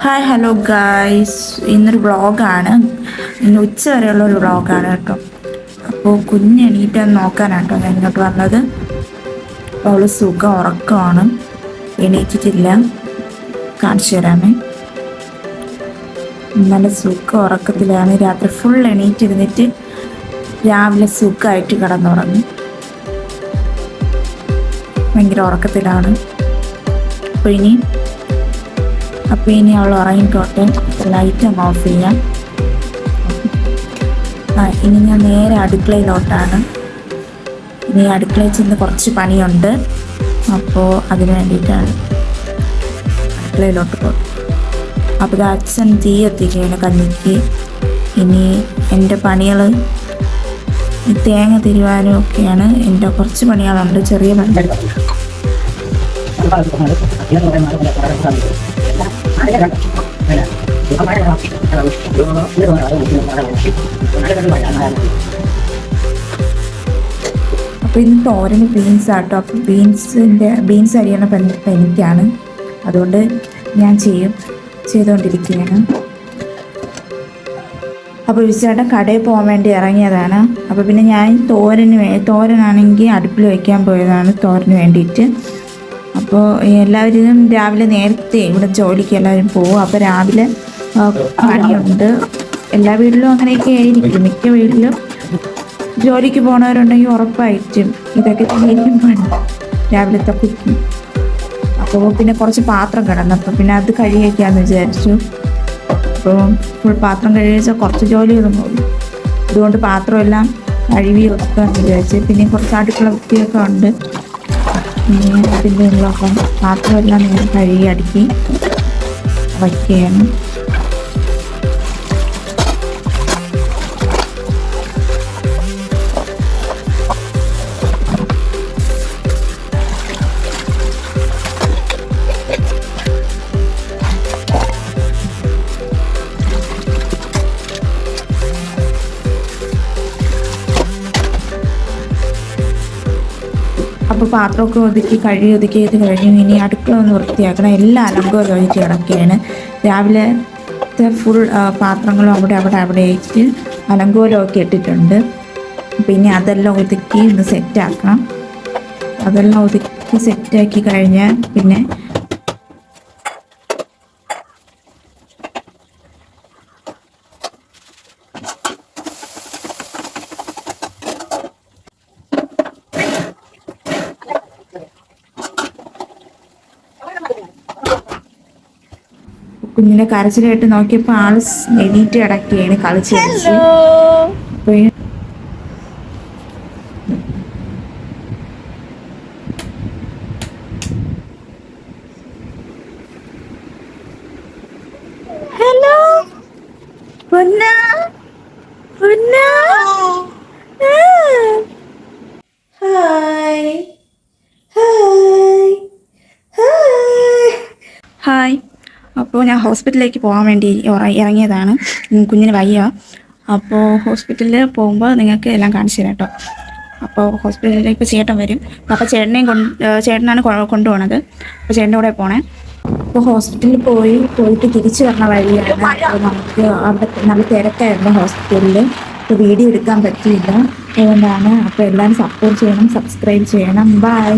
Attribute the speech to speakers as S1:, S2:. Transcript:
S1: Hi hello guys, ഇന്നൊരു വ്ളോഗാണ്. ഇന്ന് ഉച്ച വരെയുള്ള ഒരു വ്ളോഗാണ് കേട്ടോ. അപ്പോൾ കുഞ്ഞ് എണീറ്റെന്ന് നോക്കാനാട്ടോ ഞാൻ ഇങ്ങോട്ട് വന്നത്. അപ്പോൾ അവൾ സുഖം ഉറക്കമാണ്, എണീറ്റിട്ടില്ല. കാണിച്ചു തരാമേ. നല്ല സുഖം ഉറക്കത്തിലാണ്. രാത്രി ഫുൾ എണീറ്റിരുന്നിട്ട് രാവിലെ സുഖമായിട്ട് കിടന്നുറങ്ങി. ഭയങ്കര ഉറക്കത്തിലാണ്. അപ്പോൾ ഇനി അവൾ ഉറങ്ങിക്കോട്ടെ. ലൈറ്റ് അങ്ങ് ഓഫ് ചെയ്യാം. ഇനി ഞാൻ നേരെ അടുക്കളയിലോട്ടാണ്. ഇനി അടുക്കളയിൽ ചെന്ന് കുറച്ച് പണിയുണ്ട്. അപ്പോൾ അതിന് വേണ്ടിയിട്ടാണ് അടുക്കളയിലോട്ട് പോകും. അപ്പോൾ ഇത് അച്ഛൻ തീ എത്തിക്കുകയാണ് കഞ്ഞിക്ക്. ഇനി എൻ്റെ പണികൾ തേങ്ങ തിരുവാനും ഒക്കെയാണ്. എൻ്റെ കുറച്ച് പണികളുണ്ട്, ചെറിയ പണി. അപ്പോൾ ഇന്ന് തോരന് ബീൻസ് ആട്ടോ. അപ്പോൾ ബീൻസ് അരിയണ എനിക്കാണ്. അതുകൊണ്ട് ഞാൻ ചെയ്തുകൊണ്ടിരിക്കുകയാണ്. അപ്പോൾ വിളിച്ചേട്ടൻ കടയിൽ പോകാൻ വേണ്ടി ഇറങ്ങിയതാണ്. അപ്പോൾ പിന്നെ ഞാൻ തോരനാണെങ്കിൽ അടുപ്പിൽ വയ്ക്കാൻ പോയതാണ് തോരന് വേണ്ടിയിട്ട്. അപ്പോൾ എല്ലാവരും രാവിലെ നേരത്തെ ഇവിടെ ജോലിക്ക് എല്ലാവരും പോകും. അപ്പോൾ രാവിലെ പണിയുണ്ട്. എല്ലാ വീട്ടിലും അങ്ങനെയൊക്കെ ആയിരിക്കും. മിക്ക വീട്ടിലും ജോലിക്ക് പോണവരുണ്ടെങ്കിൽ ഉറപ്പായിട്ടും ഇതൊക്കെ തന്നെയായിരിക്കും പണി, രാവിലത്തെ കുക്കിങ്. അപ്പോൾ പിന്നെ കുറച്ച് പാത്രം കിടന്നു. അപ്പോൾ പിന്നെ അത് കഴുകിയൊക്കെയാണെന്ന് വിചാരിച്ചു. അപ്പോൾ ഫുൾ പാത്രം കഴുകിച്ചാൽ കുറച്ച് ജോലി ഒന്നും. അതുകൊണ്ട് പാത്രമെല്ലാം കഴുകി വെക്കാമെന്ന് വിചാരിച്ചു. പിന്നെ കുറച്ച് അടുക്കള വൃത്തിയൊക്കെ ഉണ്ട്. അതിൻ്റെ ഉള്ളപ്പം പാത്രമെല്ലാം നേരെ കഴുകി അടുക്കി വയ്ക്കുകയാണ്. അപ്പോൾ പാത്രമൊക്കെ ഒതുക്കിയത് കഴിഞ്ഞു. ഇനി അടുക്കള ഒന്ന് വൃത്തിയാക്കണം. എല്ലാ അലങ്കവും ഒഴിച്ച് കിടക്കുകയാണ്. രാവിലത്തെ ഫുൾ പാത്രങ്ങളും അവിടേക്ക് അലങ്കോലമൊക്കെ ഇട്ടിട്ടുണ്ട്. പിന്നെ അതെല്ലാം ഒതുക്കി ഒന്ന് സെറ്റാക്കണം. അതെല്ലാം ഒതുക്കി സെറ്റാക്കി കഴിഞ്ഞാൽ പിന്നെ കുഞ്ഞിനെ കരച്ചിലായിട്ട് നോക്കിയപ്പോൾ ആള് എണീറ്റ് കിടക്കുകയാണ്, കളിച്ച് അപ്പോൾ ഹലോ പൊന്ന ഹായ് ഹായ്. അപ്പോൾ ഞാൻ ഹോസ്പിറ്റലിലേക്ക് പോകാൻ വേണ്ടി ഇറങ്ങിയതാണ്. കുഞ്ഞിന് വയ്യ. അപ്പോൾ ഹോസ്പിറ്റലിൽ പോകുമ്പോൾ നിങ്ങൾക്ക് എല്ലാം കാണിച്ചു തരാം കേട്ടോ. അപ്പോൾ ഹോസ്പിറ്റലിലേക്ക് ചേട്ടൻ വരും. അപ്പോൾ ചേട്ടനാണ് കൊണ്ടുപോകണത്. അപ്പോൾ ചേട്ടൻ്റെ കൂടെ പോണേ. അപ്പോൾ ഹോസ്പിറ്റലിൽ പോയിട്ട് തിരിച്ചു വരണ വഴിയാണ്. അപ്പോൾ നമുക്ക് അവിടെ നല്ല തിരക്കായിരുന്നു ഹോസ്പിറ്റലിൽ. അപ്പോൾ വീഡിയോ എടുക്കാൻ പറ്റിയില്ല, അതുകൊണ്ടാണ്. അപ്പോൾ എല്ലാവരും സപ്പോർട്ട് ചെയ്യണം, സബ്സ്ക്രൈബ് ചെയ്യണം. ബൈ.